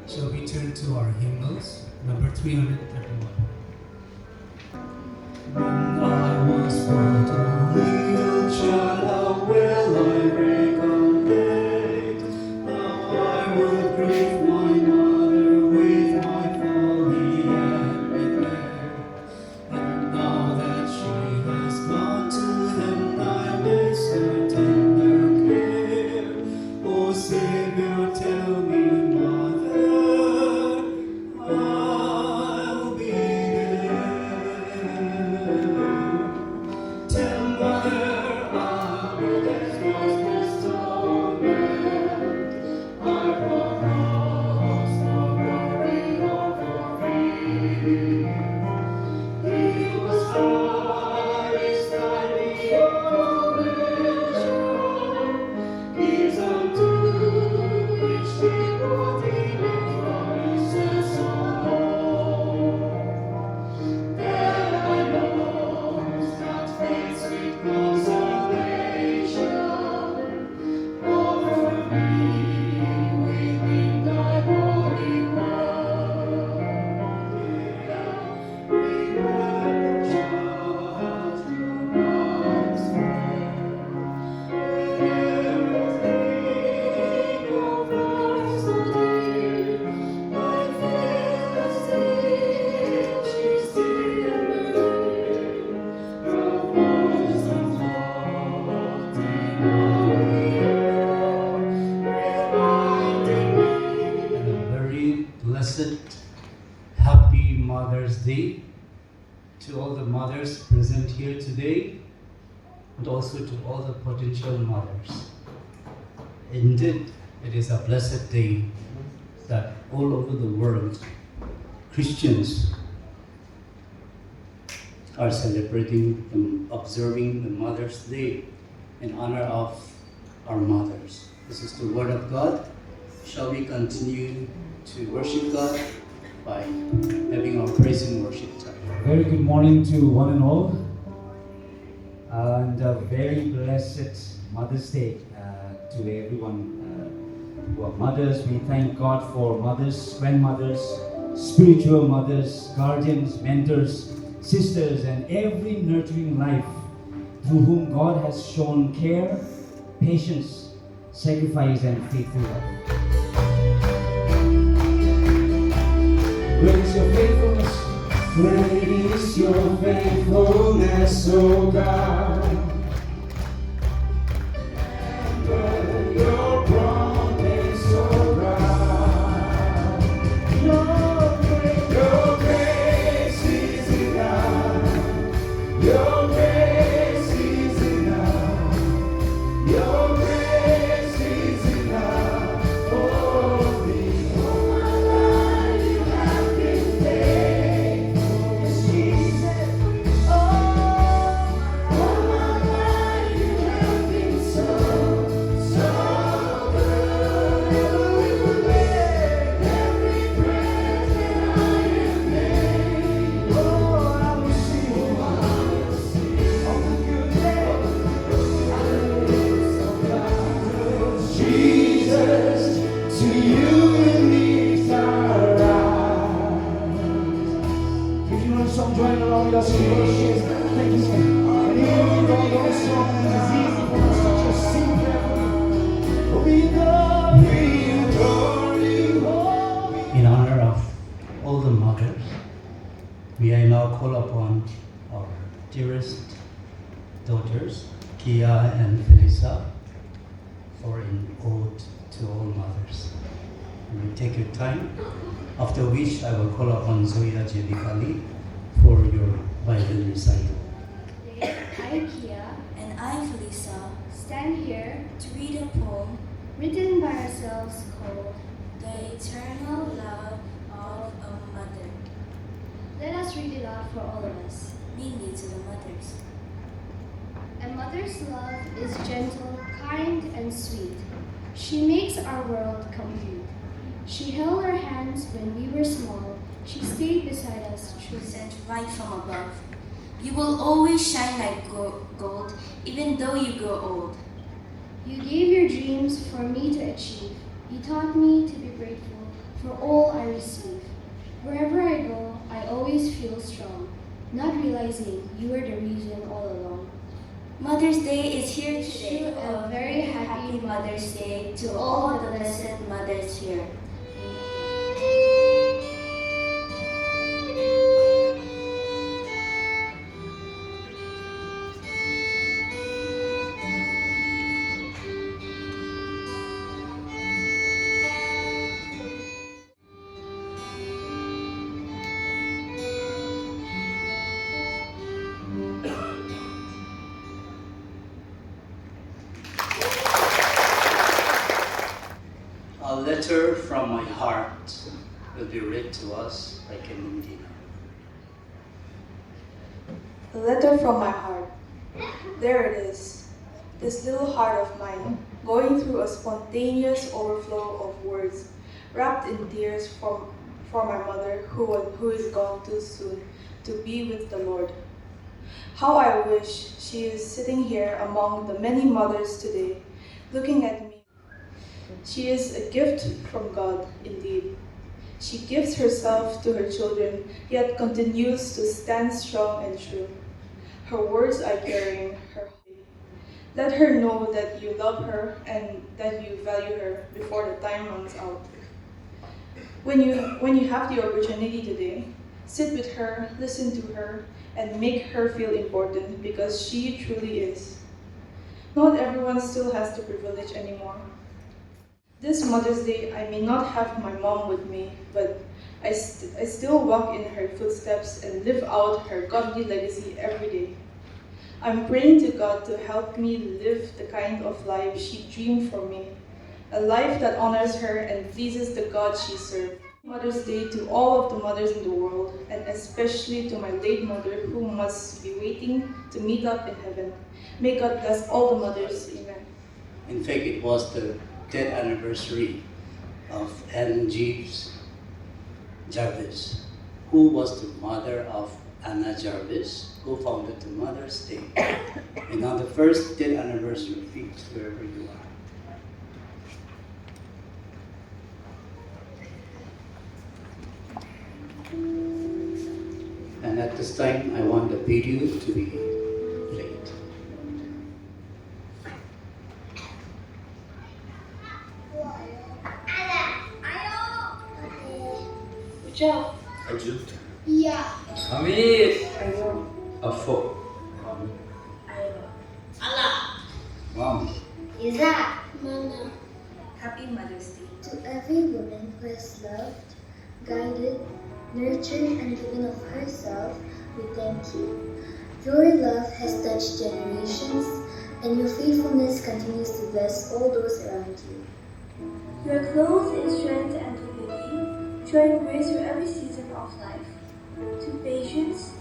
Shall we turn to our hymnals, number 331. When I was but a little child, how well I recollect how I would grieve my mother with my folly and neglect. And now that she has gone to heaven, I miss her tender care. O Savior, tell me, Mother, I'll be there. Tell Mother I'll be there. Was this torment I brought lost for glory or for free? He was Christ, I beyond measure, gives unto each people dealing promises alone. There I know that faith sweet consolation offer me within thy holy word. Remember just your promise everything of life so dear. I feel the same, she's still her voice unfolding reminding me. And a very blessed, happy Mother's Day to all the mothers present here today, and also to all the potential mothers. Indeed, it is a blessed day that all over the world, Christians are celebrating and observing the Mother's Day in honor of our mothers. This is the Word of God. Shall we continue to worship God by having our praise and worship time? Very good morning to one and all, and a very blessed Mother's Day to everyone who are mothers. We thank God for mothers, grandmothers, spiritual mothers, guardians, mentors, sisters, and every nurturing life through whom God has shown care, patience, sacrifice, and faithful love. Great is your faithfulness. Great is your faithfulness, O God. Remember your promise, O God. Your grace is enough. Your grace is enough. Your grace is enough for me. All my life you have been faithful, Jesus. All my life you have been so good. Every breath that I am made, oh, I will sing of the goodness. Jesus, to you we lift our eyes. If you know the song, join along with us in worship. Thank you, sir. And even if you don't know the song, it's easy for us to just sing carefully. We adore you, oh. In honor of all the mothers, may I now call upon our dearest daughters, Kia and Felisa, for an ode to all mothers. You may take your time, after which I will call upon Zoya Jelikali for your Bible recital. I, Kia, and I, Felisa, stand here to read a poem written by ourselves called The Eternal Love of a Mother. Let us read it out for all of us, mainly to the mothers. A mother's love is gentle, kind, and sweet. She makes our world complete. She held our hands when we were small. She stayed beside us, true, sent right from above. You will always shine like gold, even though you grow old. You gave your dreams for me to achieve. You taught me to be grateful for all I receive. Wherever I go, I always feel strong, not realizing you were the reason all along. Mother's Day is here today. Wish you a very happy Mother's Day to all the blessed mothers here. A letter from my heart will be read to us by Kendina. A letter from my heart. There it is. This little heart of mine, going through a spontaneous overflow of words, wrapped in tears for my mother who is gone too soon to be with the Lord. How I wish she is sitting here among the many mothers today, looking at me. She is a gift from God, indeed. She gives herself to her children, yet continues to stand strong and true. Her words are carrying her. Let her know that you love her and that you value her before the time runs out. When you have the opportunity today, sit with her, listen to her, and make her feel important because she truly is. Not everyone still has the privilege anymore. This Mother's Day, I may not have my mom with me, but I still walk in her footsteps and live out her godly legacy every day. I'm praying to God to help me live the kind of life she dreamed for me, a life that honors her and pleases the God she served. Mother's Day to all of the mothers in the world, and especially to my late mother who must be waiting to meet up in heaven. May God bless all the mothers. Amen. In fact, it was the 10th anniversary of Ellen Jeeves Jarvis, who was the mother of Anna Jarvis, who founded the Mother's Day. And on the first 10th anniversary feast, wherever you are. And at this time, I want the video to be played. Good job. Ajut. Yeah. Hamid. Afo. Wow. Iza. Mama. Happy Mother's Day. To every woman who has loved, guided, nurtured, and given of herself, we thank you. Your love has touched generations, and your faithfulness continues to bless all those around you. You are clothed in strength and dignity, showing grace through every season of life. To patience,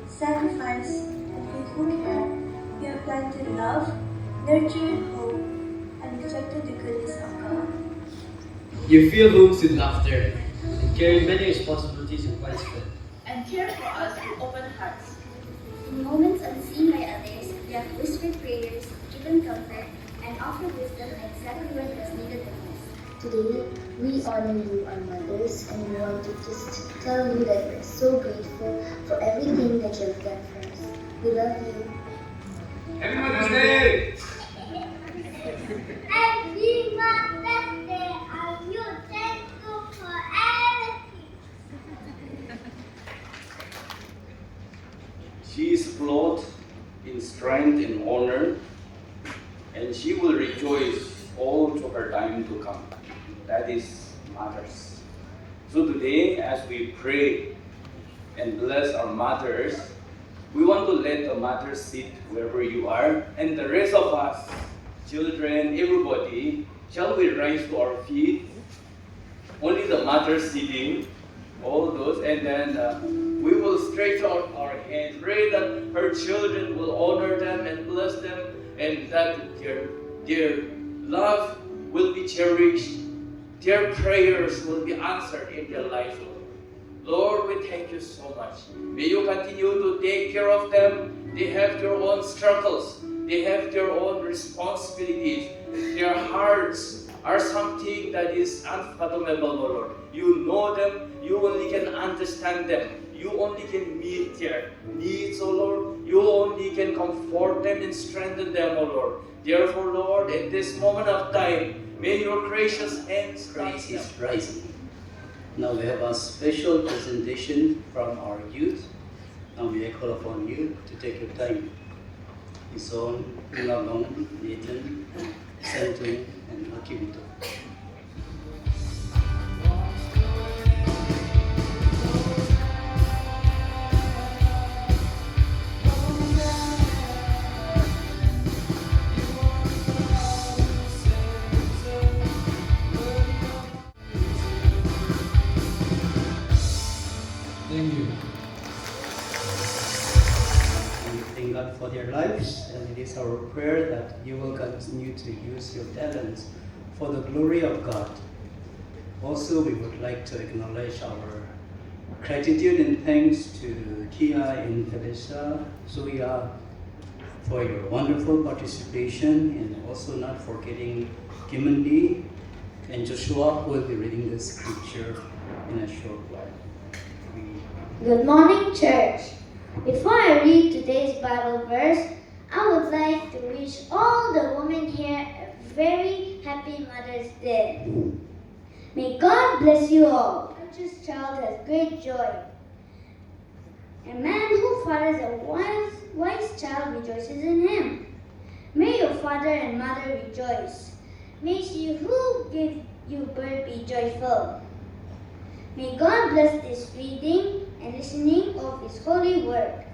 sacrifice, and faithful care, you have planted love, nurtured hope, and reflected the goodness of God. You fill homes with laughter and carry many responsibilities with widespread. And care for us with open hearts. In moments unseen by others, you have whispered prayers, given comfort, and offered wisdom exactly when it was needed the most. Today, we honor you, our mothers, and we want to just tell you that we're so grateful for everything that you have done for us. We love you. Happy Mother's Day! Happy Mother's Day, and you thankful for everything. She is clothed in strength and honor, and she will rejoice all through her time to come. That is mothers. So today, as we pray and bless our mothers, we want to let the mothers sit wherever you are, and the rest of us, children, everybody, shall we rise to our feet? Only the mothers sitting, all those, and then we will stretch out our hands, pray that her children will honor them and bless them, and that their love will be cherished, their prayers will be answered in their life. Lord, we thank you so much. May you continue to take care of them. They have their own struggles. They have their own responsibilities. Their hearts are something that is unfathomable, O Lord. You know them, you only can understand them. You only can meet their needs, O Lord. You only can comfort them and strengthen them, O Lord. Therefore, Lord, at this moment of time, may your gracious hands Praise touch them. is rising. Now we have a special presentation from our youth. Now we call upon you to take your time. Ison, Ingalong, Nathan, Santin, and Akibito. Thank you. We thank God for their lives, and it is our prayer that you will continue to use your talents for the glory of God. Also, we would like to acknowledge our gratitude and thanks to Kia and Felicia, Zoya, for your wonderful participation, and also not forgetting Kimandi and Joshua, who will be reading the scripture in a short while. Good morning, church. Before I read today's Bible verse, I would like to wish all the women here a very happy Mother's Day. May God bless you all. Such a child has great joy. A man who fathers a wise child rejoices in him. May your father and mother rejoice. May she who gave you birth be joyful. May God bless this reading and listening of His holy word.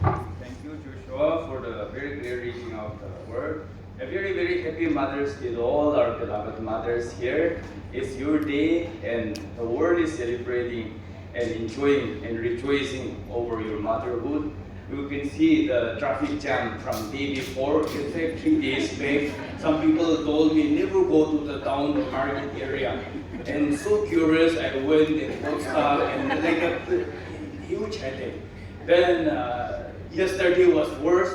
Thank you, Joshua, for the very clear reading of the word. A very, very happy Mother's Day to all our beloved mothers here. It's your day, and the world is celebrating and enjoying and rejoicing over your motherhood. You can see the traffic jam from day before. In fact, 3 days back, some people told me never go to the town or market area. And so curious, I went and bought stuff and like a huge headache. Then yesterday was worse.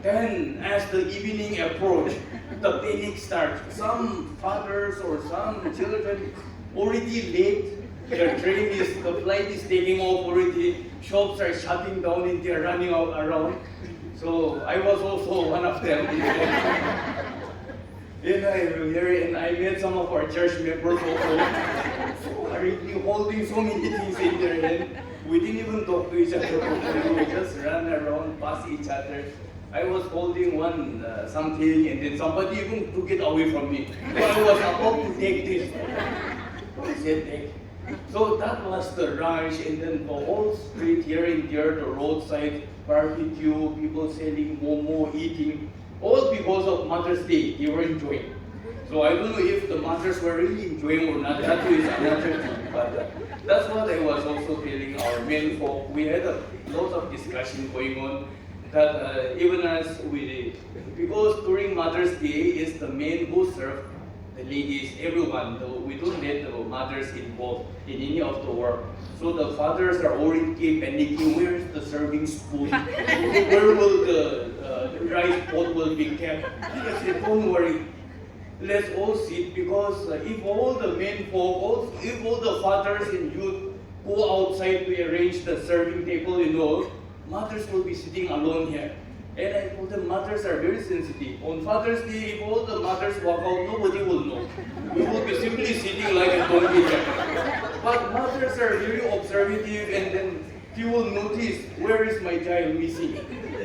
Then as the evening approached, the panic starts. Some fathers or some children already late. The flight is taking off already. Shops are shutting down and they're running out around. So I was also one of them. And I met some of our church members also. So hurriedly holding so many things in their hand. We didn't even talk to each other. We just ran around, past each other. I was holding one something, and then somebody even took it away from me. So I was about to take this. I said, take. So that was the rush, and then the whole street here and there, the roadside barbecue, people selling momo, eating, all because of Mother's Day. They were enjoying. So I don't know if the mothers were really enjoying or not. That is another thing. But that's what I was also telling our men folk. We had a lot of discussion going on. That even as because during Mother's Day is the men who serve the ladies, everyone. We don't let the mothers involved in any of the work. So the fathers are already panicking. Where is the serving spoon? Where will the rice pot will be kept? I said, don't worry. Let's all sit, because if all the men folk, if all the fathers and youth go outside to arrange the serving table, mothers will be sitting alone here. And I told them, mothers are very sensitive. On Father's Day, if all the mothers walk out, nobody will know. We will be simply sitting like a donkey there. But mothers are very observative, and then you will notice, where is my child missing?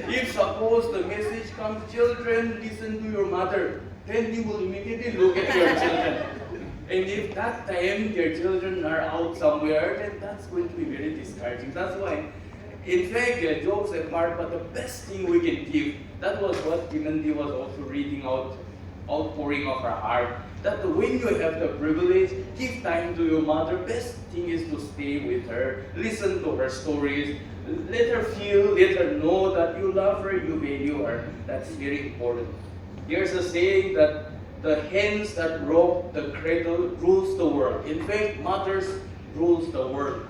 If suppose the message comes, children, listen to your mother, then you will immediately look at your children. And if that time their children are out somewhere, then that's going to be very discouraging. That's why, in fact, jokes apart, but the best thing we can give, that was what Kimandi was also reading out, outpouring of her heart, that when you have the privilege, give time to your mother. Best thing is to stay with her, listen to her stories, let her feel, let her know that you love her, you value her. That's very important. There's a saying that the hands that rock the cradle rules the world. In fact, mothers rules the world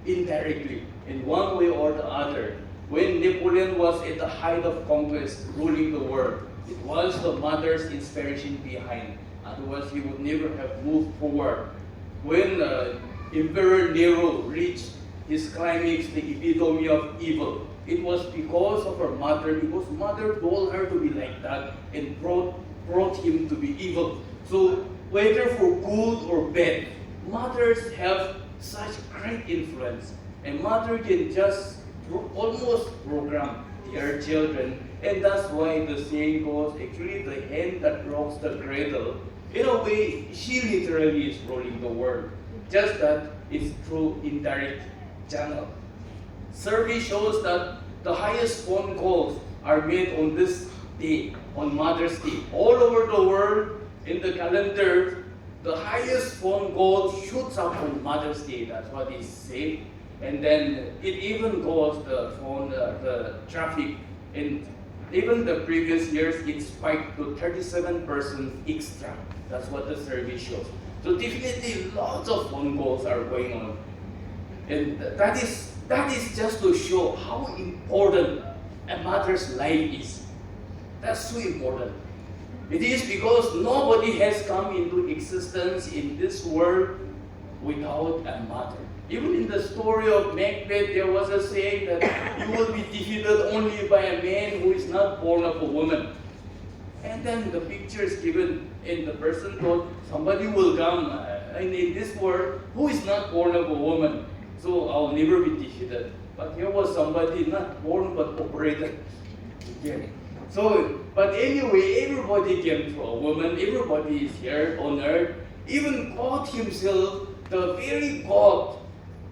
indirectly, in one way or the other. When Napoleon was at the height of conquest, ruling the world, It was the mother's inspiration behind. Otherwise, he would never have moved forward. When Emperor Nero reached his climax, the epitome of evil, it was because of her mother, because mother told her to be like that and brought him to be evil. So whether for good or bad, mothers have such great influence. And mother can just almost program their children. And that's why the saying goes, actually the hand that rocks the cradle, in a way, she literally is ruling the world. Just that it's through indirect channel. Survey shows that the highest phone calls are made on this day, on Mother's Day. All over the world, in the calendar, the highest phone call shoots up on Mother's Day. That's what is said. And then it even goes the traffic. And even the previous years, it spiked to 37% extra. That's what the survey shows. So definitely lots of phone calls are going on. And that is just to show how important a mother's life is. That's so important. It is because nobody has come into existence in this world without a mother. Even in the story of Macbeth, there was a saying that you will be defeated only by a man who is not born of a woman. And then the picture is given, and the person thought somebody will come in this world who is not born of a woman. So I'll never be defeated. But here was somebody not born but operated. Okay. So, but anyway, everybody came through a woman. Everybody is here on earth. Even God Himself, the very God,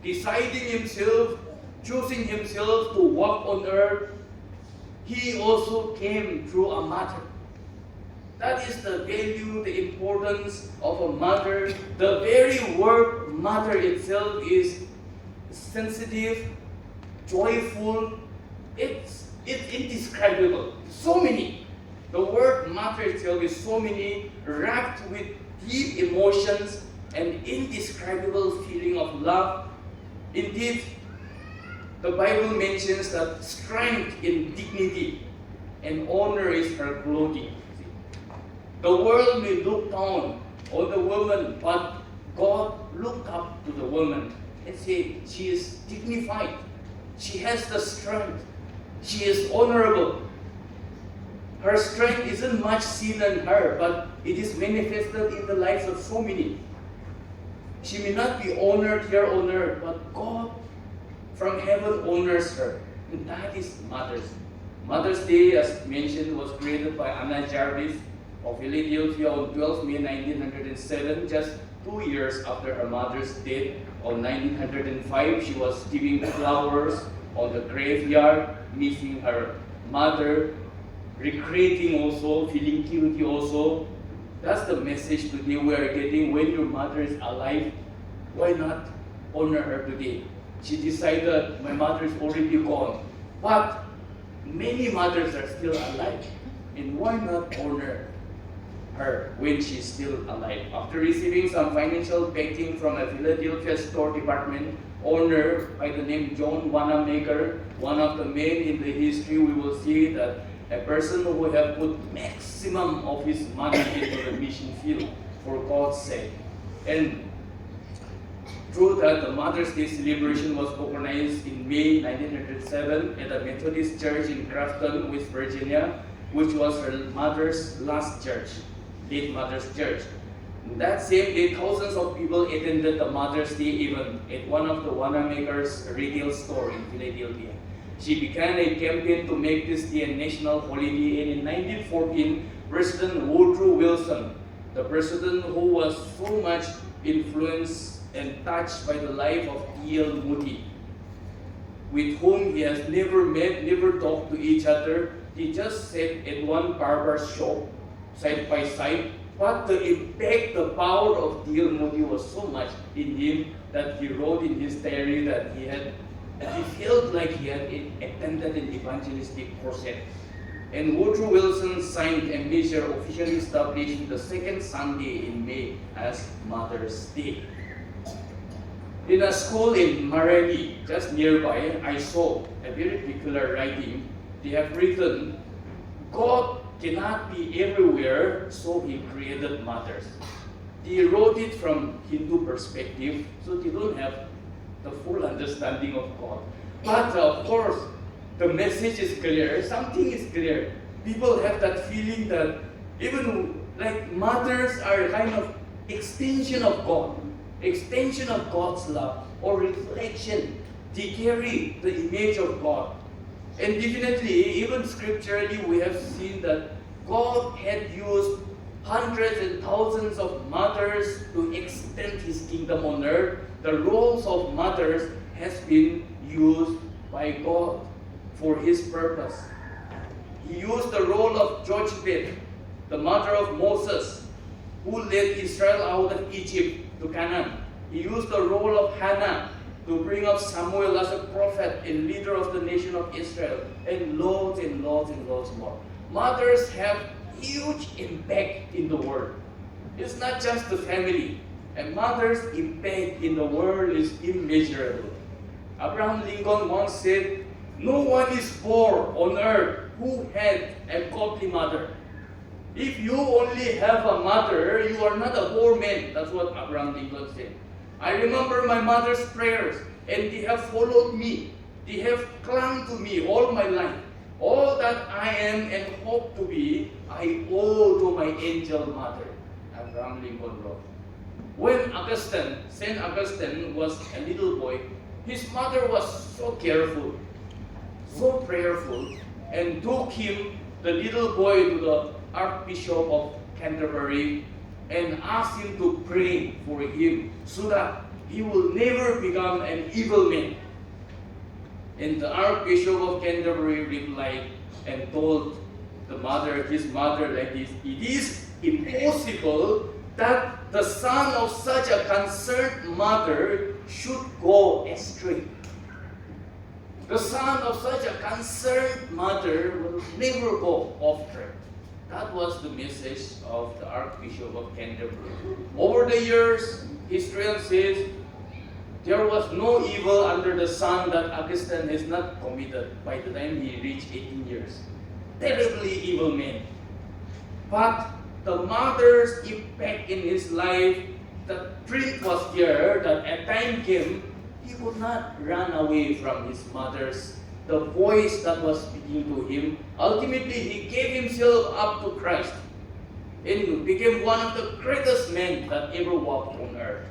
deciding Himself, choosing Himself to walk on earth, He also came through a mother. That is the value, the importance of a mother. The very word mother itself is sensitive, joyful. It's indescribable. So many. The word mother itself is so many, wrapped with deep emotions and indescribable feeling of love. Indeed, the Bible mentions that strength in dignity and honor is her clothing. The world may look down on the woman, but God looked up to the woman and said, she is dignified. She has the strength. She is honorable. Her strength isn't much seen in her, but it is manifested in the lives of so many. She may not be honored here on earth, but God from heaven honors her. And that is Mother's. Mother's Day, as mentioned, was created by Anna Jarvis of Philadelphia on 12 May 1907, just 2 years after her mother's death. On 1905, she was giving flowers on the graveyard, missing her mother, regretting also, feeling guilty also. That's the message today we are getting. When your mother is alive, why not honor her today? She decided, my mother is already gone, but many mothers are still alive, and why not honor her when she's still alive? After receiving some financial backing from a Philadelphia store department owner by the name John Wanamaker, one of the men in the history, we will see that a person who have put maximum of his money into the mission field for God's sake. And through that, the Mother's Day celebration was organized in May 1907 at a Methodist church in Grafton, West Virginia, which was her mother's last church, late mother's church. That same day, thousands of people attended the Mother's Day event at one of the Wanamaker's retail store in Philadelphia. She began a campaign to make this day a national holiday, and in 1914, President Woodrow Wilson, the president who was so much influenced and touched by the life of D.L. Moody, with whom he has never met, never talked to each other. He just sat at one barber's shop, side by side. But the impact, the power of D.L. Moody was so much in him that he wrote in his diary that he felt like he had attended an evangelistic crusade. And Woodrow Wilson signed a measure officially establishing the second Sunday in May as Mother's Day. In a school in Maradi, just nearby, I saw a very peculiar writing. They have written, God cannot be everywhere, so he created mothers. He wrote it from Hindu perspective, so they don't have the full understanding of God. But of course, the message is clear. Something is clear. People have that feeling that even like mothers are kind of extension of God, extension of God's love, or reflection. They carry the image of God. And definitely, even scripturally, we have seen that God had used hundreds and thousands of mothers to extend His kingdom on earth. The roles of mothers has been used by God for His purpose. He used the role of Jochebed, the mother of Moses, who led Israel out of Egypt to Canaan. He used the role of Hannah to bring up Samuel as a prophet and leader of the nation of Israel, and loads and loads and loads more. Mothers have huge impact in the world. It's not just the family. A mother's impact in the world is immeasurable. Abraham Lincoln once said, "No one is poor on earth who had a godly mother." If you only have a mother, you are not a poor man. That's what Abraham Lincoln said. I remember my mother's prayers, and they have followed me. They have clung to me all my life. All that I am and hope to be, I owe to my angel mother, Abraham Lincoln wrote. When St. Augustine was a little boy, his mother was so careful, so prayerful, and took him, the little boy, to the Archbishop of Canterbury and asked him to pray for him so that he will never become an evil man. And the Archbishop of Canterbury replied and told his mother like this: "It is impossible that the son of such a concerned mother should go astray. The son of such a concerned mother will never go off track." That was the message of the Archbishop of Canterbury. Over the years, historian says, there was no evil under the sun that Augustine has not committed by the time he reached 18 years. Terribly evil man. But the mother's impact in his life, the truth was here that a time came, he would not run away from his mother's, the voice that was speaking to him. Ultimately, he gave himself up to Christ and became one of the greatest men that ever walked on earth.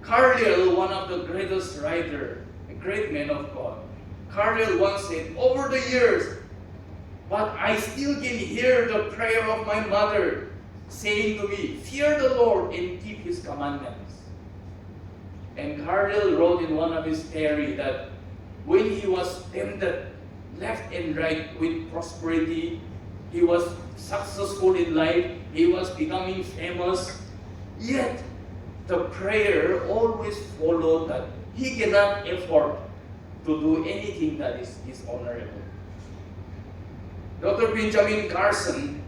Carlyle, one of the greatest writers, a great man of God, Carlyle once said, "Over the years, but I still can hear the prayer of my mother saying to me, 'Fear the Lord and keep His commandments.'" And Carlyle wrote in one of his diary that when he was tempted left and right with prosperity, he was successful in life, he was becoming famous, yet the prayer always followed that he cannot afford to do anything that is dishonorable. Dr. Benjamin Carson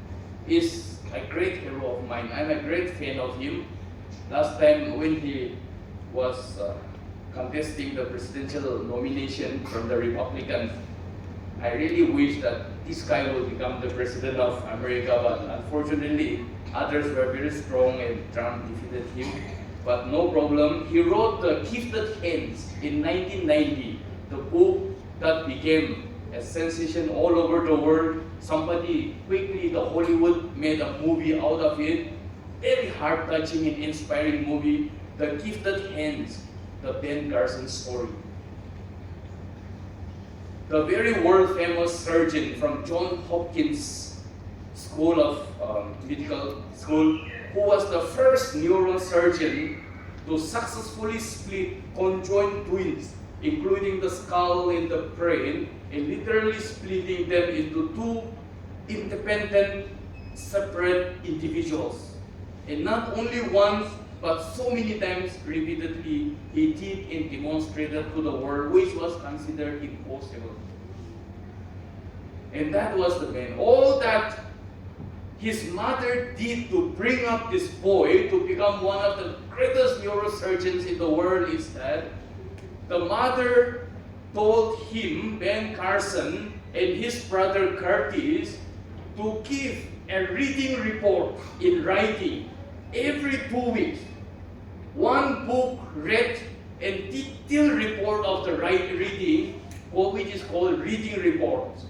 is a great hero of mine. I'm a great fan of him. Last time when he was contesting the presidential nomination from the Republicans, I really wish that this guy will become the president of America, but unfortunately others were very strong and Trump defeated him. But no problem. He wrote The Gifted Hands in 1990, the book that became a sensation all over the world. Somebody quickly, the Hollywood made a movie out of it. Very heart-touching and inspiring movie, The Gifted Hands, the Ben Carson story. The very world-famous surgeon from Johns Hopkins School of Medical School, who was the first neurosurgeon to successfully split conjoined twins, including the skull and the brain, and literally splitting them into two independent, separate individuals. And not only once, but so many times, repeatedly, he did and demonstrated to the world, which was considered impossible. And that was the man. All that his mother did to bring up this boy to become one of the greatest neurosurgeons in the world is that the mother told him, Ben Carson, and his brother Curtis, to give a reading report in writing every 2 weeks. One book read and detailed report of the reading, which is called reading reports.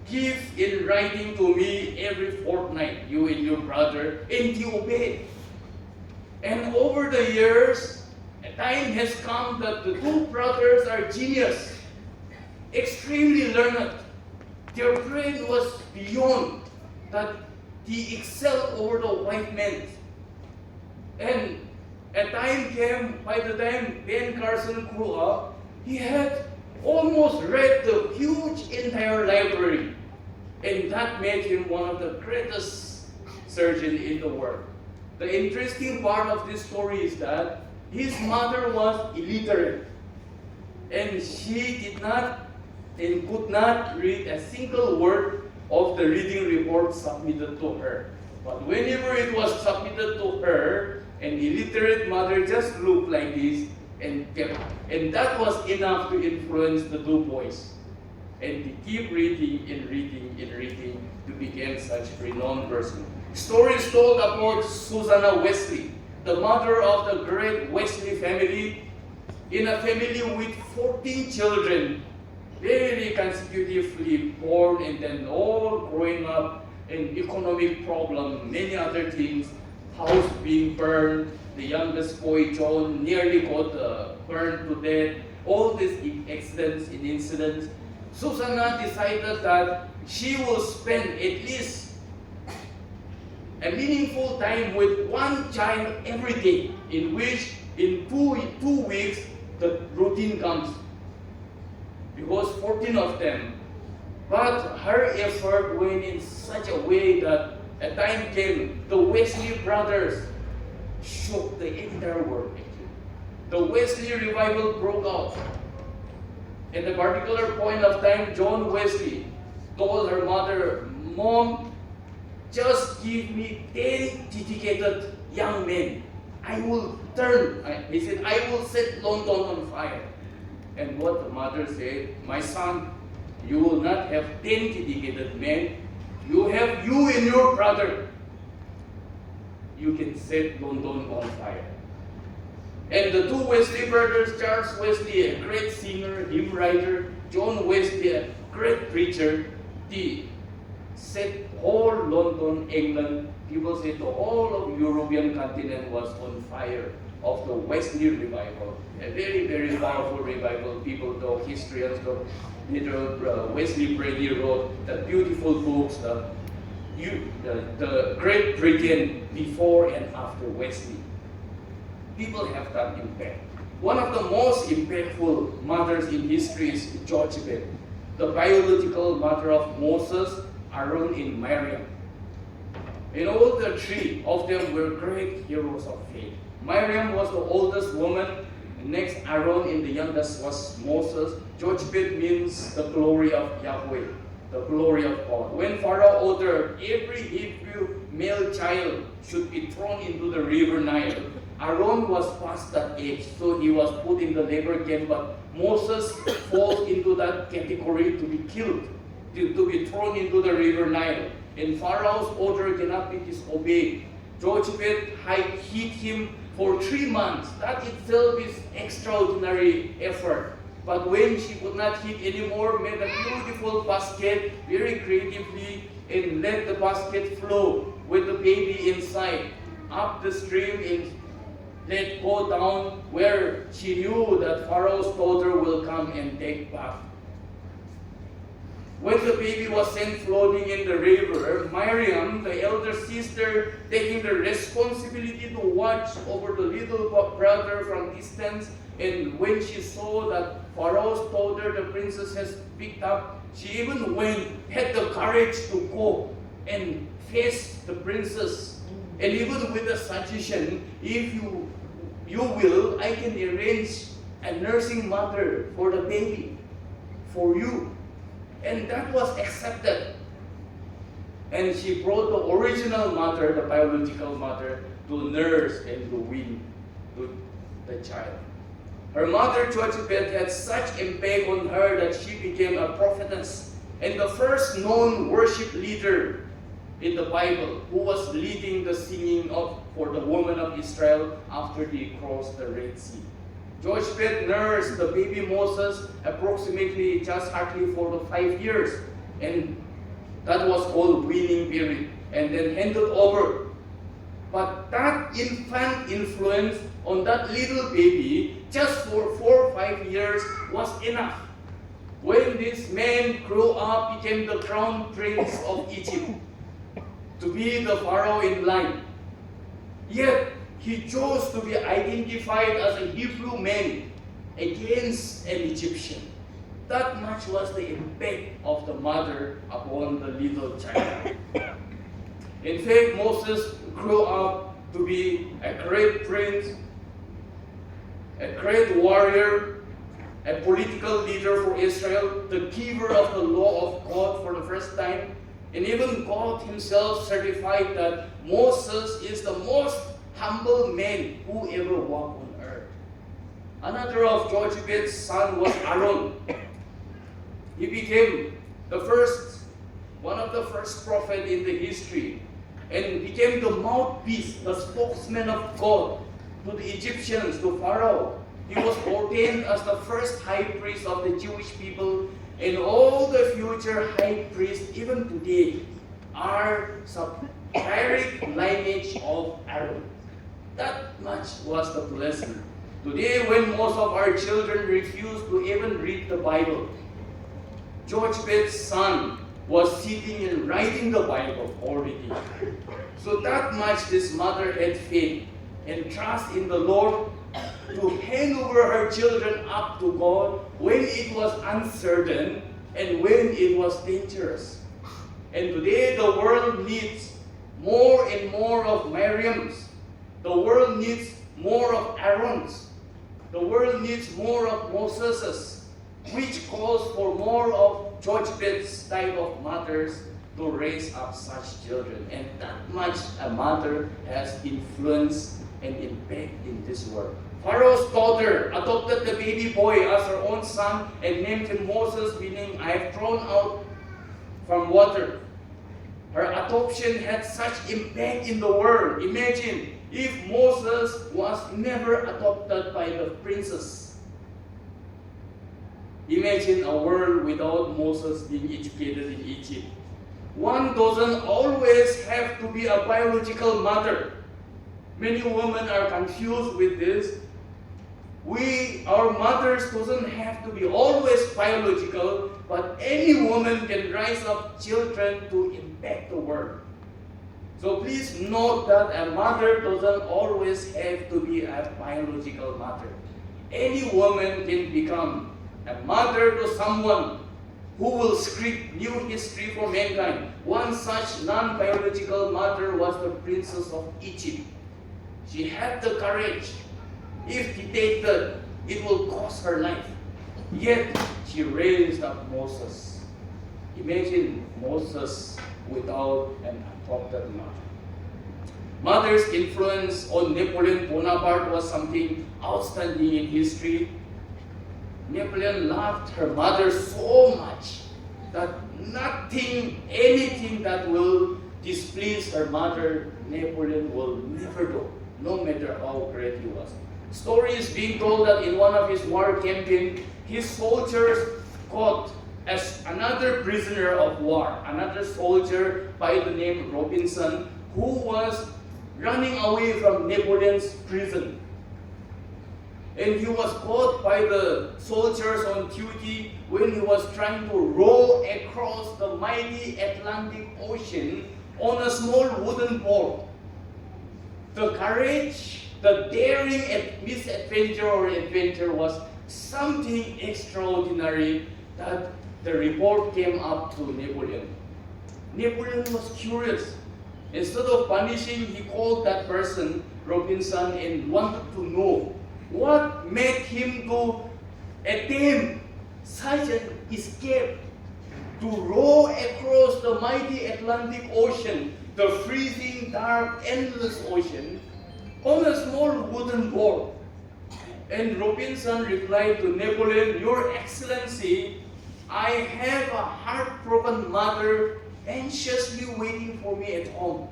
Give in writing to me every fortnight, you and your brother, and he obeyed. And over the years, a time has come that the two brothers are genius, extremely learned. Their brain was beyond that he excelled over the white men. And a time came, by the time Ben Carson grew up, he had almost read the huge entire library. And that made him one of the greatest surgeons in the world. The interesting part of this story is that his mother was illiterate. And she did not and could not read a single word of the reading report submitted to her. But whenever it was submitted to her, an illiterate mother just looked like this and that was enough to influence the two boys. And they keep reading and reading and reading to become such a renowned person. Stories told about Susanna Wesley, the mother of the great Wesley family, in a family with 14 children, very consecutively born and then all growing up in economic problem, many other things, house being burned, the youngest boy John nearly got burned to death, all these accidents and incidents. Susanna decided that she will spend at least a meaningful time with one child every day, in which in two weeks the routine comes. Because 14 of them. But her effort went in such a way that a time came, the Wesley brothers shook the entire world. The Wesley revival broke out. At a particular point of time, John Wesley told her mother, "Mom, just give me 10 dedicated young men. He said, I will set London on fire." And what the mother said, "My son, you will not have 10 dedicated men. You have you and your brother. You can set London on fire." And the two Wesley brothers, Charles Wesley, a great singer, hymn writer, John Wesley, a great preacher, they set whole London, England, people say the whole of European continent was on fire of the Wesley revival. A very, very powerful revival. People, the historians, Wesley Brady wrote the beautiful books, the Great Britain before and after Wesley. People have that impact. One of the most impactful mothers in history is Jochebed, the biological mother of Moses, Aaron, and Miriam. And all the three of them were great heroes of faith. Miriam was the oldest woman, next Aaron, and the youngest was Moses. Jochebed means the glory of Yahweh, the glory of God. When Pharaoh ordered every Hebrew male child should be thrown into the river Nile, Aaron was past that age, so he was put in the labor camp, but Moses falls into that category to be killed, to be thrown into the river Nile. And Pharaoh's order cannot be disobeyed. Jochebed hid him for 3 months. That itself is extraordinary effort. But when she could not hid anymore, made a beautiful basket very creatively and let the basket flow with the baby inside up the stream and let go down where she knew that Pharaoh's daughter will come and take bath. When the baby was sent floating in the river, Miriam, the elder sister, taking the responsibility to watch over the little brother from distance, and when she saw that Pharaoh's daughter, the princess, has picked up, she even had the courage to go and face the princess. And even with the suggestion, if you will, I can arrange a nursing mother for the baby, for you. And that was accepted. And she brought the original mother, the biological mother, to nurse and to wean the child. Her mother, Jochebed, had such impact on her that she became a prophetess and the first known worship leader in the Bible who was leading the singing for the women of Israel after they crossed the Red Sea. Jochebed nursed the baby Moses approximately just hardly for the 5 years, and that was called weaning period, and then handed over. But that infant influence on that little baby just for 4 or 5 years was enough. When this man grew up, became the crown prince of Egypt, to be the Pharaoh in line. Yet he chose to be identified as a Hebrew man against an Egyptian. That much was the impact of the mother upon the little child. In fact, Moses grew up to be a great prince, a great warrior, a political leader for Israel, the giver of the law of God for the first time. And even God himself certified that Moses is the most humble man who ever walked on earth. Another of Jochebed's son was Aaron. He became one of the first prophets in the history, and became the mouthpiece, the spokesman of God to the Egyptians, to Pharaoh. He was ordained as the first high priest of the Jewish people, and all the future high priests, even today, are direct lineage of Aaron. That much was the blessing. Today, when most of our children refuse to even read the Bible, Jochebed's son was sitting and writing the Bible already. So that much this mother had faith and trust in the Lord to hand over her children up to God when it was uncertain and when it was dangerous. And today the world needs more and more of Miriams. The world needs more of Aarons. The world needs more of Moseses, which calls for more of Jochebed's type of mothers to raise up such children. And that much a mother has influence and impact in this world. Pharaoh's daughter adopted the baby boy as her own son and named him Moses, meaning I have thrown out from water. Her adoption had such impact in the world. Imagine if Moses was never adopted by the princess. Imagine a world without Moses being educated in Egypt. One doesn't always have to be a biological mother. Many women are confused with this. Our mothers doesn't have to be always biological, but any woman can rise up children to impact the world. So please note that a mother doesn't always have to be a biological mother. Any woman can become a mother to someone who will script new history for mankind. One such non-biological mother was the princess of Egypt. She had the courage. If detected, it will cost her life. Yet, she raised up Moses. Imagine Moses without an adopted mother. Mother's influence on Napoleon Bonaparte was something outstanding in history. Napoleon loved her mother so much that anything that will displease her mother, Napoleon will never do, no matter how great he was. Story is being told that in one of his war campaigns, his soldiers caught as another prisoner of war, another soldier by the name Robinson, who was running away from Napoleon's prison. And he was caught by the soldiers on duty when he was trying to row across the mighty Atlantic Ocean on a small wooden boat. The courage, the daring misadventure or adventure was something extraordinary that the report came up to Napoleon. Napoleon was curious. Instead of punishing, he called that person, Robinson, and wanted to know what made him to attempt such an escape, to row across the mighty Atlantic Ocean, the freezing, dark, endless ocean, on a small wooden boat. And Robinson replied to Napoleon, Your Excellency, I have a heartbroken mother anxiously waiting for me at home.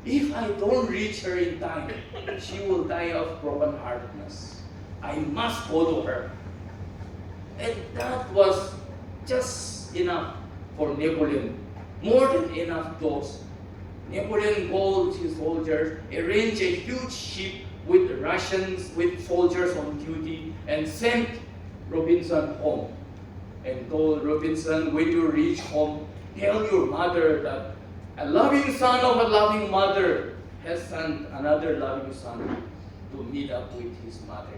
If I don't reach her in time, she will die of brokenheartedness. I must go to her. And that was just enough for Napoleon. More than enough those. Napoleon called his soldiers, arranged a huge ship with Russians, with soldiers on duty, and sent Robinson home. And told Robinson, when you reach home, tell your mother that a loving son of a loving mother has sent another loving son to meet up with his mother.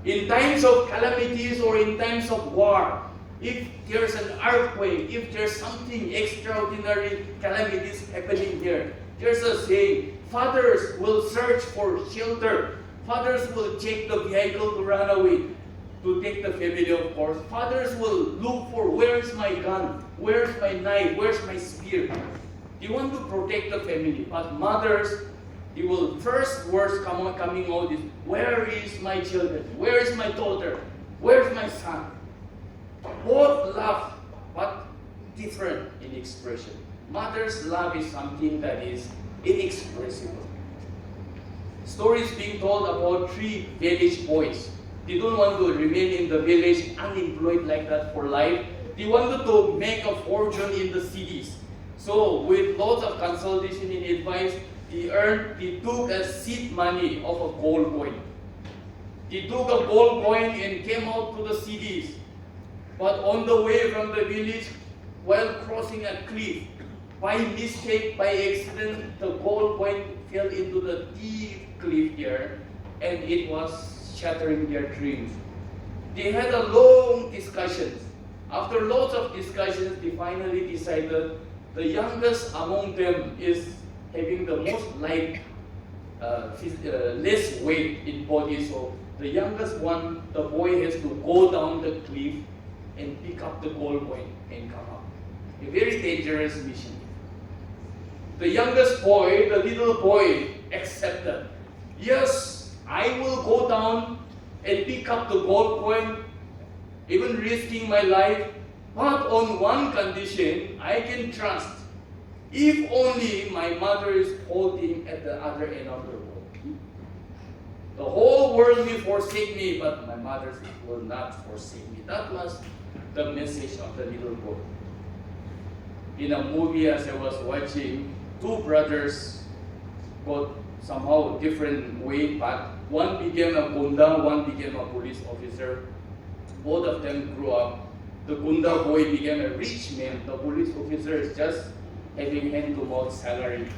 In times of calamities or in times of war, if there's an earthquake, if there's something extraordinary calamities happening here, there's a saying, fathers will search for shelter. Fathers will take the vehicle to run away, to take the family, of course. Fathers will look for, where's my gun? Where's my knife? Where's my spear? They want to protect the family. But mothers, they will first words coming out is, where is my children? Where is my daughter? Where's my son? Both love, but different in expression. Mother's love is something that is inexpressible. Stories being told about 3 village boys. They don't want to remain in the village unemployed like that for life. They wanted to make a fortune in the cities. So with lots of consultation and advice, they took a seed money of a gold coin. They took a gold coin and came out to the cities. But on the way from the village, while crossing a cliff, by mistake, by accident, the gold coin fell into the deep cliff here, and it was shattering their dreams. They had a long discussions. After lots of discussions, they finally decided the youngest among them is having the most light, less weight in body. So the youngest one, the boy has to go down the cliff and pick up the gold coin and come up. A very dangerous mission. The youngest boy, the little boy, accepted. Yes, I will go down and pick up the gold coin, even risking my life, but on one condition, I can trust. If only my mother is holding at the other end of the world. The whole world will forsake me, but my mother will not forsake me. That was the message of the little boy. In a movie, as I was watching, 2 brothers got somehow different way, but one became a gunda, one became a police officer. Both of them grew up. The gunda boy became a rich man. The police officer is just having hand-to-mouth salary.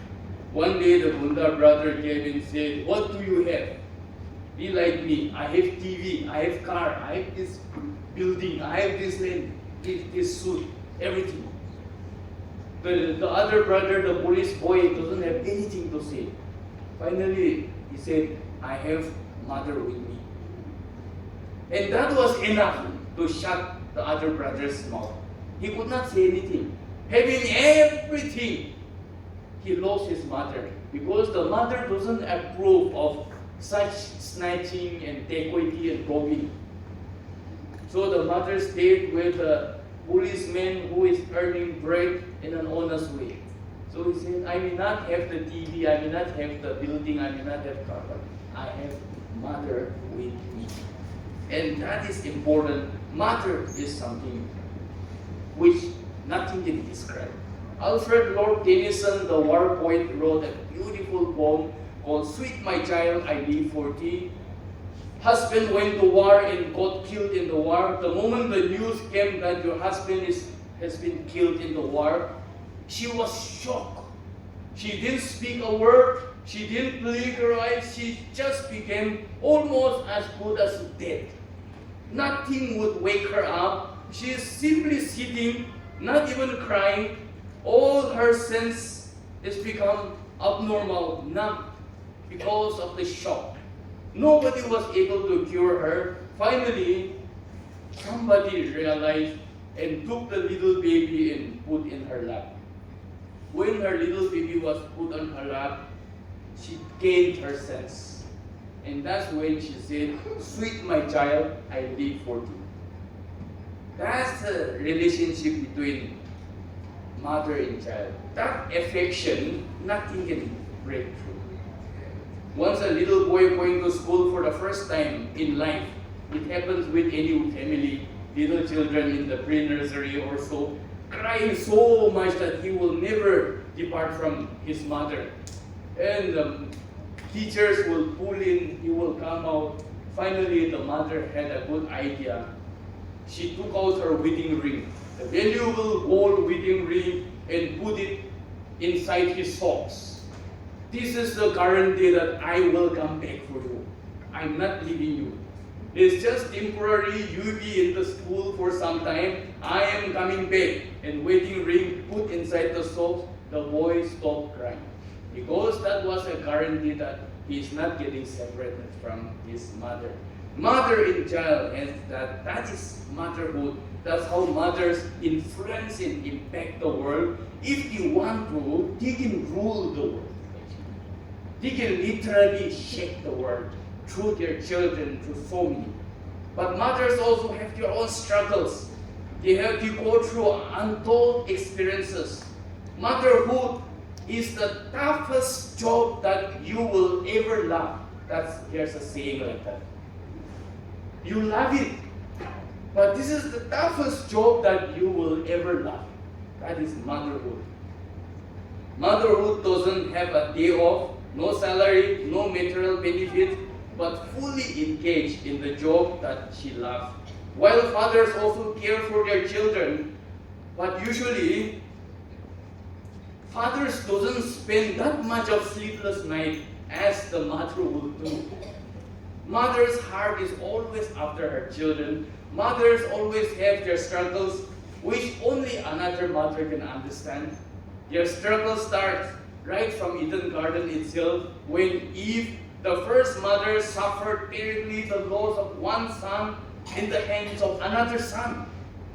One day, the gunda brother came and said, "What do you have? Be like me. I have TV, I have car, I have this building, I have this land, this suit, everything." The other brother, the police boy, doesn't have anything to say. Finally, he said, "I have mother with me." And that was enough to shut the other brother's mouth. He could not say anything. Having everything, he lost his mother because the mother doesn't approve of such snatching and dacoity and robbing. So the mother stayed with a policeman who is earning bread in an honest way. So he said, "I may not have the TV, I may not have the building, I may not have car, but I have mother with me." And that is important. Mother is something which nothing can describe. Alfred Lord Tennyson, the war poet, wrote a beautiful poem called "Sweet My Child, I Live for Thee." Husband went to war and got killed in the war. The moment the news came that your husband has been killed in the war, she was shocked. She didn't speak a word. She didn't blink her eyes. She just became almost as good as dead. Nothing would wake her up. She is simply sitting, not even crying. All her sense has become abnormal, numb, because of the shock. Nobody was able to cure her. Finally, somebody realized and took the little baby and put in her lap. When her little baby was put on her lap, she gained her sense. And that's when she said, "Sweet my child, I live for thee." That's the relationship between mother and child. That affection, nothing can break through. Once a little boy going to school for the first time in life, it happens with any family, little children in the pre-nursery or so, crying so much that he will never depart from his mother. And teachers will pull in, he will come out. Finally, the mother had a good idea. She took out her wedding ring, a valuable gold wedding ring, and put it inside his socks. This is the guarantee that I will come back for you. I'm not leaving you. It's just temporary. You be in the school for some time. I am coming back. And wedding ring put inside the socks. The boy stopped crying because that was a guarantee that he is not getting separated from his mother. Mother and child, and that is motherhood. That's how mothers influence and impact the world. If they want to, they can rule the world. They can literally shake the world through their children, through so many. But mothers also have their own struggles. They have to go through untold experiences. Motherhood is the toughest job that you will ever love. There's a saying like that. You love it, but this is the toughest job that you will ever love. That is motherhood. Motherhood doesn't have a day off, no salary, no material benefit, but fully engaged in the job that she loves. While fathers also care for their children, but usually fathers doesn't spend that much of sleepless night as the mother would do. Mother's heart is always after her children. Mothers always have their struggles, which only another mother can understand. Their struggle starts right from Eden Garden itself, when Eve, the first mother, suffered terribly the loss of one son in the hands of another son.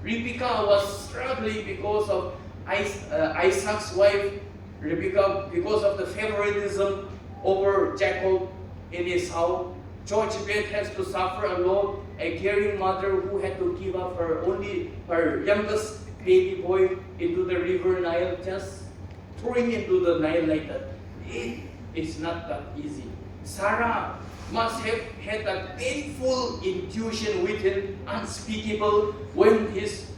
Rebekah was struggling because of Isaac's wife, Rebekah, because of the favoritism over Jacob in Esau. Jochebed has to suffer alone, a caring mother who had to give up her youngest baby boy into the river Nile, just throwing into the Nile like that. It's not that easy. Sarah must have had a painful intuition within, unspeakable, when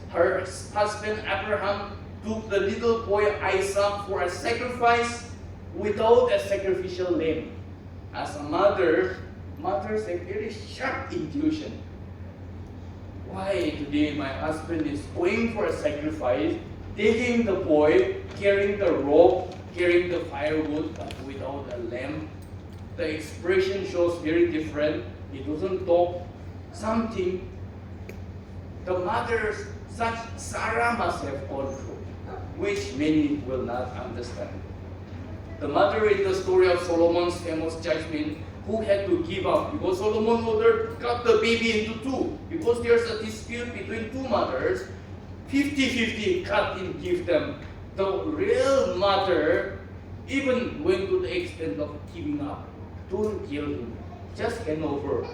her husband Abraham took the little boy Isaac for a sacrifice without a sacrificial lamb. As a mother, mothers have very sharp intuition. Why today my husband is going for a sacrifice, taking the boy, carrying the rope, carrying the firewood, but without a lamb? The expression shows very different. It doesn't talk something. The mothers, such Sarah must have gone through, which many will not understand. The mother in the story of Solomon's famous judgment, who had to give up because Solomon's mother cut the baby into two. Because there's a dispute between two mothers, 50-50 cut and give them. The real mother even went to the extent of giving up. Don't kill him, just hand over.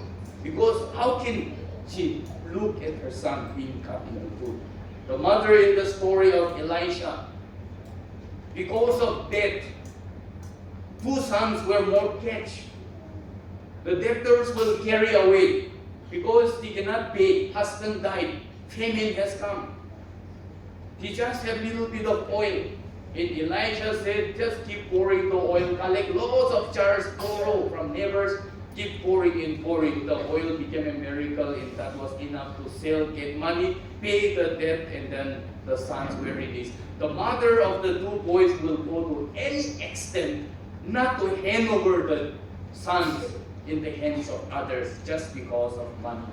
Because how can she look at her son being cut into two? The mother in the story of Elisha, because of death, two sons were mortgaged. The debtors will carry away because they cannot pay. Husband died. Famine has come. They just have little bit of oil. And Elisha said, just keep pouring the oil, collect lots of jars, borrow from neighbors, keep pouring and pouring. The oil became a miracle, and that was enough to sell, get money, pay the debt, and then the sons were released. The mother of the two boys will go to any extent not to hand over the sons in the hands of others just because of money.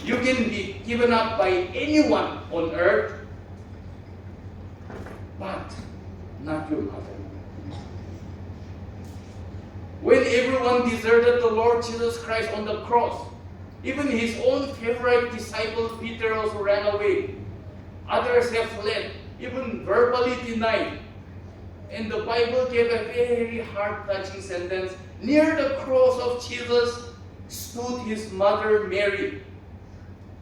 You can be given up by anyone on earth, but not your mother. When everyone deserted the Lord Jesus Christ on the cross, even his own favorite disciple Peter also ran away. Others have fled, even verbally denied. And the Bible gave a very heart-touching sentence. Near the cross of Jesus stood his mother Mary.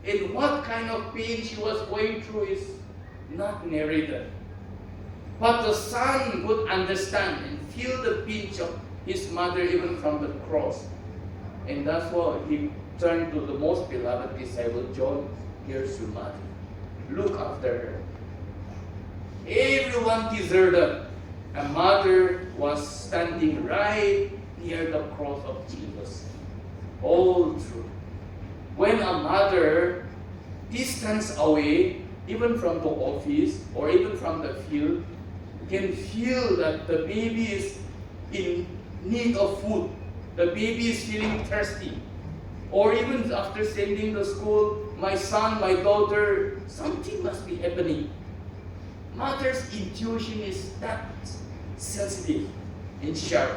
And what kind of pain she was going through is not narrated. But the son would understand and feel the pinch of his mother even from the cross. And that's why he turned to the most beloved disciple, John, here's your mother. Look after her. Everyone deserted. A mother was standing right near the cross of Jesus. All true. When a mother distance away, even from the office or even from the field, can feel that the baby is in need of food, the baby is feeling thirsty, or even after sending to school, my son, my daughter, something must be happening. Mother's intuition is that sensitive and sharp.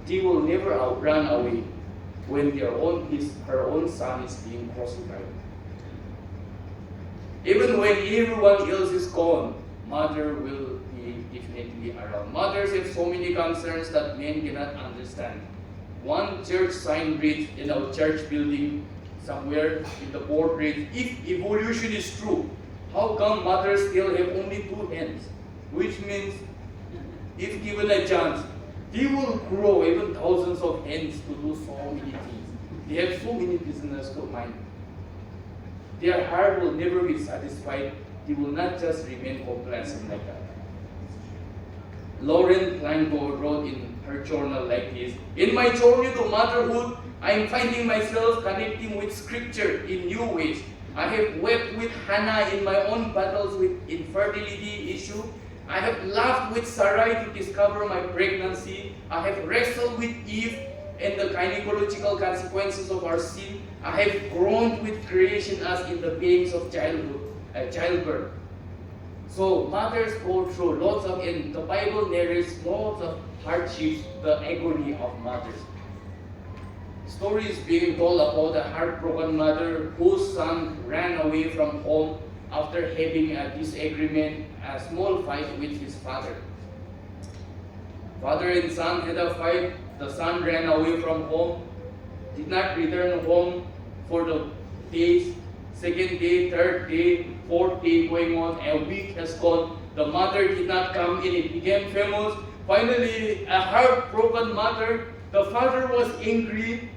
They will never run away when her own son is being crucified. Even when everyone else is gone, mother will be definitely around. Mothers have so many concerns that men cannot understand. One church sign reads in our church building somewhere in the board reads, if evolution is true, how come mothers still have only 2 hands? Which means, if given a chance, they will grow even thousands of hands to do so many things. They have so many business to mind. Their heart will never be satisfied. They will not just remain complacent like that. Lauren Kleinbo wrote in her journal like this, in my journey to motherhood, I am finding myself connecting with scripture in new ways. I have wept with Hannah in my own battles with infertility issue. I have laughed with Sarai to discover my pregnancy. I have wrestled with Eve and the gynecological consequences of our sin. I have groaned with creation as in the pains of childbirth. So mothers go through lots of, and the Bible narrates lots of hardships, the agony of mothers. Stories being told about a heartbroken mother whose son ran away from home after having a disagreement, a small fight with his father. Father and son had a fight. The son ran away from home, did not return home for the days. Second day, third day, fourth day going on, a week has gone. The mother did not come in, it became famous. Finally, a heartbroken mother, the father was angry.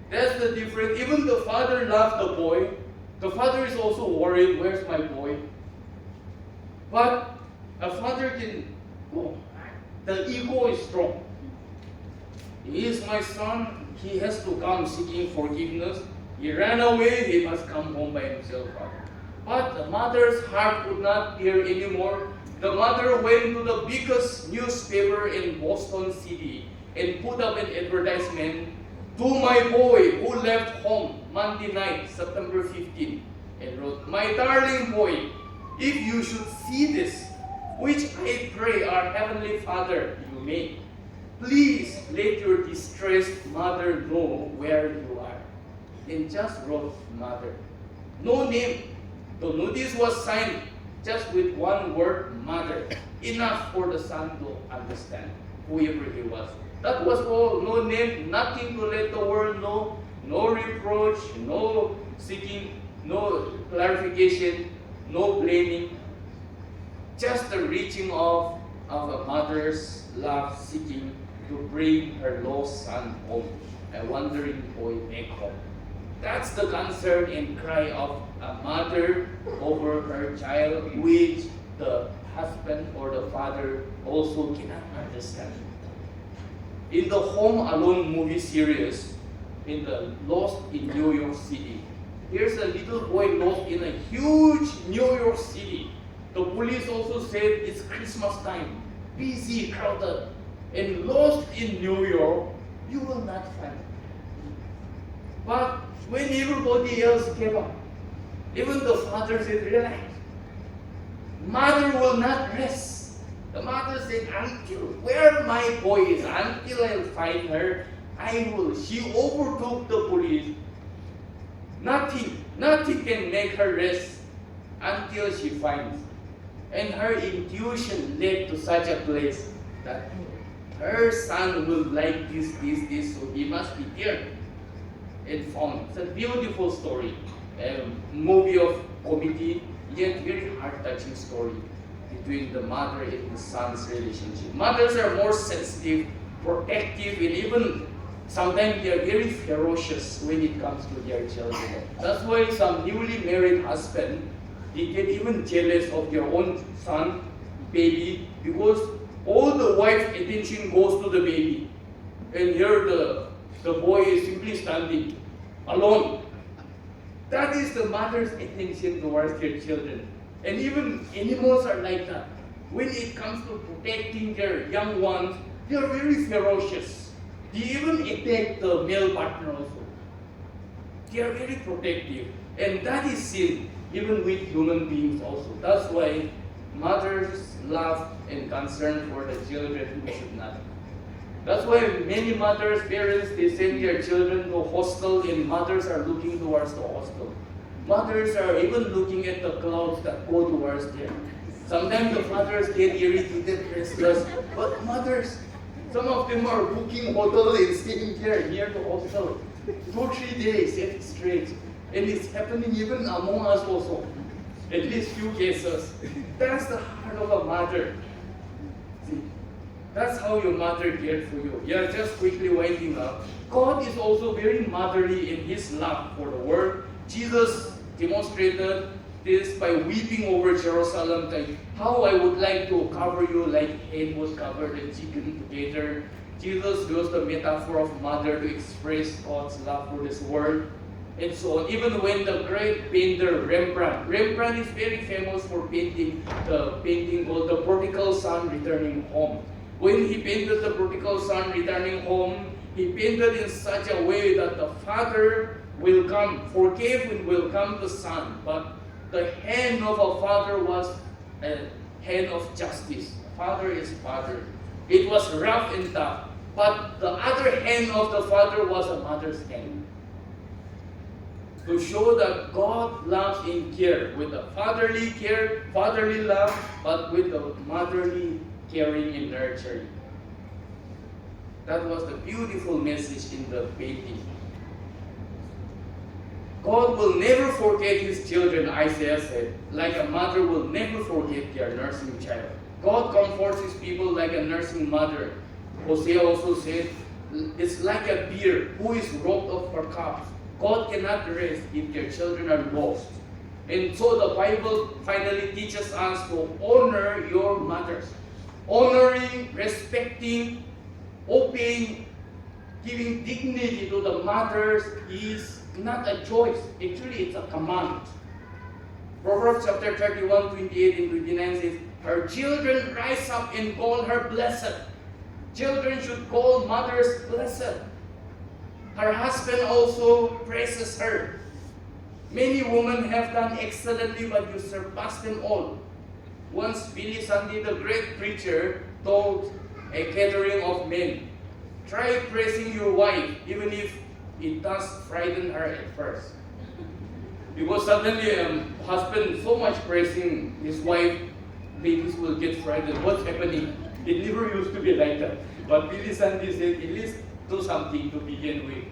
That's the difference. Even the father loved the boy. The father is also worried, where's my boy? But a father can, the ego is strong. He is my son, he has to come seeking forgiveness. He ran away, he must come home by himself. But the mother's heart could not bear anymore. The mother went to the biggest newspaper in Boston City and put up an advertisement, to my boy who left home Monday night, September 15, and wrote, my darling boy, if you should see this, which I pray our Heavenly Father you may, please let your distressed mother know where you are. And just wrote mother. No name. The notice was signed just with one word, mother. Enough for the son to understand whoever he was. That was all. No name, nothing to let the world know. No reproach, no seeking, no clarification, no blaming. Just the reaching of a mother's love seeking to bring her lost son home, a wandering boy back home. That's the concern and cry of a mother over her child, which the husband or the father also cannot understand. In the Home Alone movie series, in the Lost in New York City, here's a little boy lost in a huge New York City. The police also said it's Christmas time, busy, crowded, and lost in New York, you will not find it. But when everybody else gave up, even the father said, relax. Mother will not rest. The mother said, until where my boy is, until I'll find her, I will. She overtook the police. Nothing can make her rest until she finds. And her intuition led to such a place that her son will like this, so he must be there and found. It's a beautiful story. movie of comedy, yet very heart-touching story between the mother and the son's relationship. Mothers are more sensitive, protective, and even sometimes they are very ferocious when it comes to their children. That's why some newly married husband, they get even jealous of their own son, baby, because all the wife's attention goes to the baby. And here the boy is simply standing alone. That is the mother's attention towards their children. And even animals are like that. When it comes to protecting their young ones, they are very ferocious. They even attack the male partner also. They are very protective. And that is seen even with human beings also. That's why mothers' love and concern for the children we should not. That's why many mothers, parents, they send their children to hostel and mothers are looking towards the hostel. Mothers are even looking at the clouds that go towards them. Sometimes the fathers get irritated, restless, but mothers, some of them are booking hotel and staying there near the hostel 2-3 days straight. And it's happening even among us also. At least few cases. That's the heart of a mother. See, that's how your mother cared for you. Yeah, just quickly winding up. God is also very motherly in His love for the world. Jesus demonstrated this by weeping over Jerusalem, like how I would like to cover you like hen was covered and chicken together. Jesus used the metaphor of mother to express God's love for this world. And so on. Even when the great painter Rembrandt is very famous for painting the painting called The Prodigal Son Returning Home. When he painted the prodigal son returning home, he painted in such a way that the father will come, forgave and will come the son. But the hand of a father was a hand of justice. Father is father. It was rough and tough. But the other hand of the father was a mother's hand. To show that God loves and cares with the fatherly care, fatherly love, but with the motherly caring and nurturing. That was the beautiful message in the painting. God will never forget His children, Isaiah said, like a mother will never forget their nursing child. God comforts His people like a nursing mother. Hosea also said, it's like a deer who is robbed of her cubs. God cannot rest if their children are lost. And so the Bible finally teaches us to honor your mothers. Honoring, respecting, obeying, giving dignity to the mothers is not a choice. Actually, it's a command. Proverbs chapter 31, 28 and 29 says, her children rise up and call her blessed. Children should call mothers blessed. Her husband also praises her. Many women have done excellently, but you surpass them all. Once Billy Sunday, the great preacher, told a gathering of men, try praising your wife, even if it does frighten her at first. Because suddenly husband so much praising his wife, ladies will get frightened. What's happening? It never used to be like that. But Billy Sunday said, at least do something to begin with.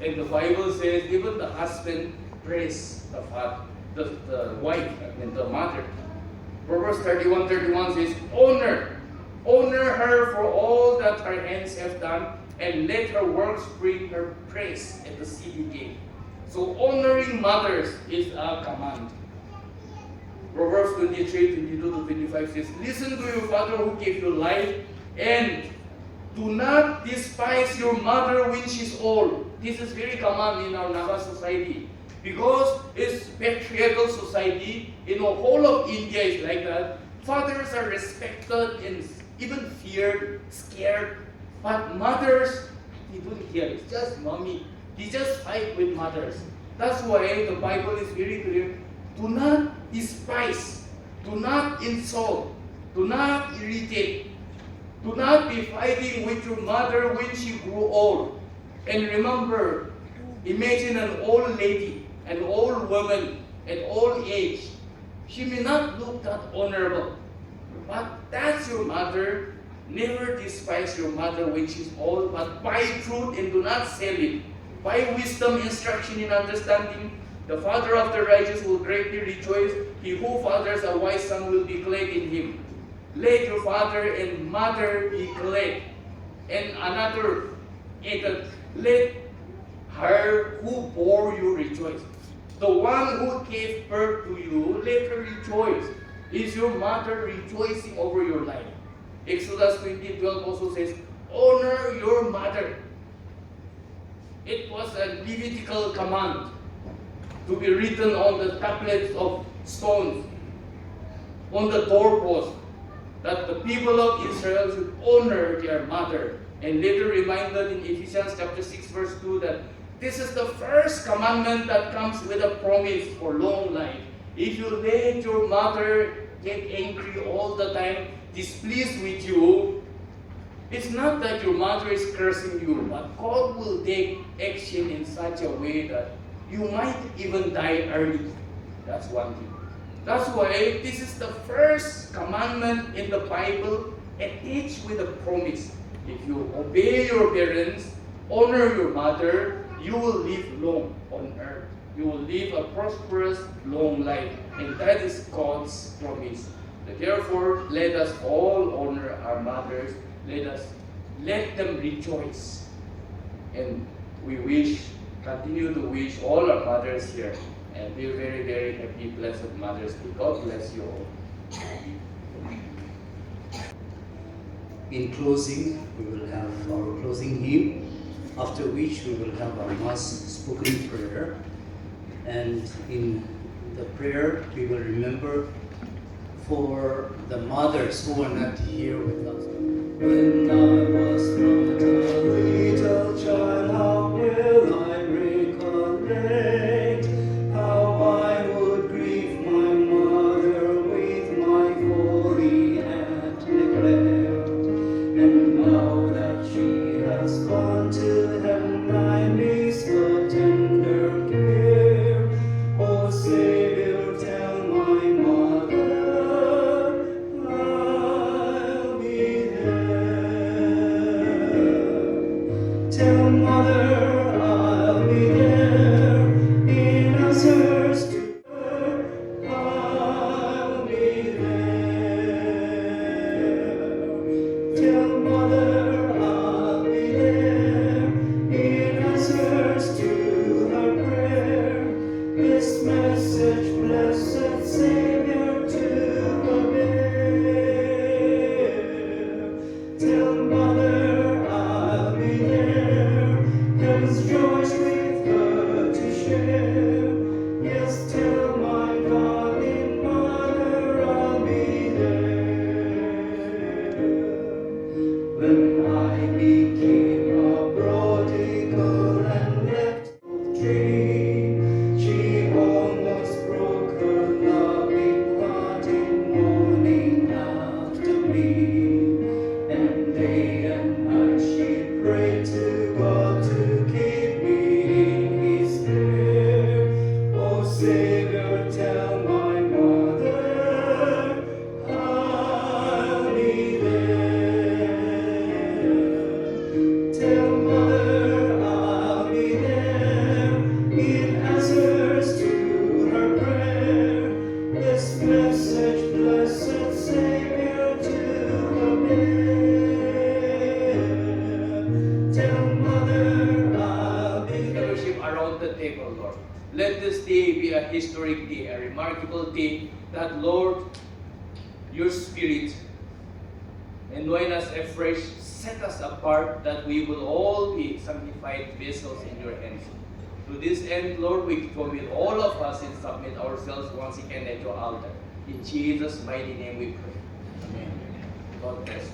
And the Bible says even the husband praise the father, the wife, and the mother. Proverbs 31:31 says, honor her for all that her hands have done, and let her works bring her praise at the city gate. So honoring mothers is a command. Proverbs 23:22-25 says, listen to your father who gave you life, and do not despise your mother when she's old. This is very common in our Naga society. Because it's patriarchal society, in the whole of India is like that. Fathers are respected and even feared, scared. But mothers, they don't care. It's just mommy. They just fight with mothers. That's why the Bible is very clear. Do not despise. Do not insult. Do not irritate. Do not be fighting with your mother when she grew old. And remember, imagine an old lady, an old woman at old age. She may not look that honorable, but that's your mother. Never despise your mother when she's old, but buy truth and do not sell it. Buy wisdom, instruction, and understanding. The father of the righteous will greatly rejoice. He who fathers a wise son will be glad in him. Let your father and mother be glad. And another, let her who bore you rejoice. The one who gave birth to you, let her rejoice. Is your mother rejoicing over your life? Exodus 20:12 also says, honor your mother. It was a Levitical command to be written on the tablets of stones, on the doorpost, that the people of Israel should honor their mother. And later reminded in Ephesians chapter 6 verse 2 that this is the first commandment that comes with a promise for long life. If you let your mother get angry all the time, displeased with you, it's not that your mother is cursing you, but God will take action in such a way that you might even die early. That's one thing. That's why this is the first commandment in the Bible, attached with a promise. If you obey your parents, honor your mother, you will live long on earth. You will live a prosperous, long life. And that is God's promise. Therefore, let us all honor our mothers. Let them rejoice. And we continue to wish all our mothers here and be very, very happy, blessed Mother's Day. God bless you all. In closing, we will have our closing hymn, after which we will have our Mass spoken prayer. And in the prayer, we will remember for the mothers who are not here with us. When I was not a little child, how will I recollect how I would grieve my mother with my folly and neglect? And now that she has gone to heaven, I miss her tender care. Oh Savior, tell my mother I'll be there. Tell mother I'll be there in answers to her. I'll be there. Tell mother I'll be there in answers to her prayer. This message, blessed Savior, to bear. Tell mother I'll be there. Heaven's joys with her to share. Yes, tell my darling mother I'll be there. When I became a prodigal and left the tree, she almost broke her loving heart in mourning after me. And day and night she prayed to God to keep me in His care. Oh Savior, tell my mother I'll be there. Tell mother I'll be there in answers to her prayer. This message, blessed Savior, to bear. Tell mother I'll be there. Fellowship around the table, Lord. Let this day be a historic day, a remarkable day that, Lord, your Spirit, anoint us afresh, set us apart, that we will all be sanctified vessels in your hands. To this end, Lord, we commit all of us and submit ourselves once again at your altar. In Jesus' mighty name we pray. Amen. God bless you.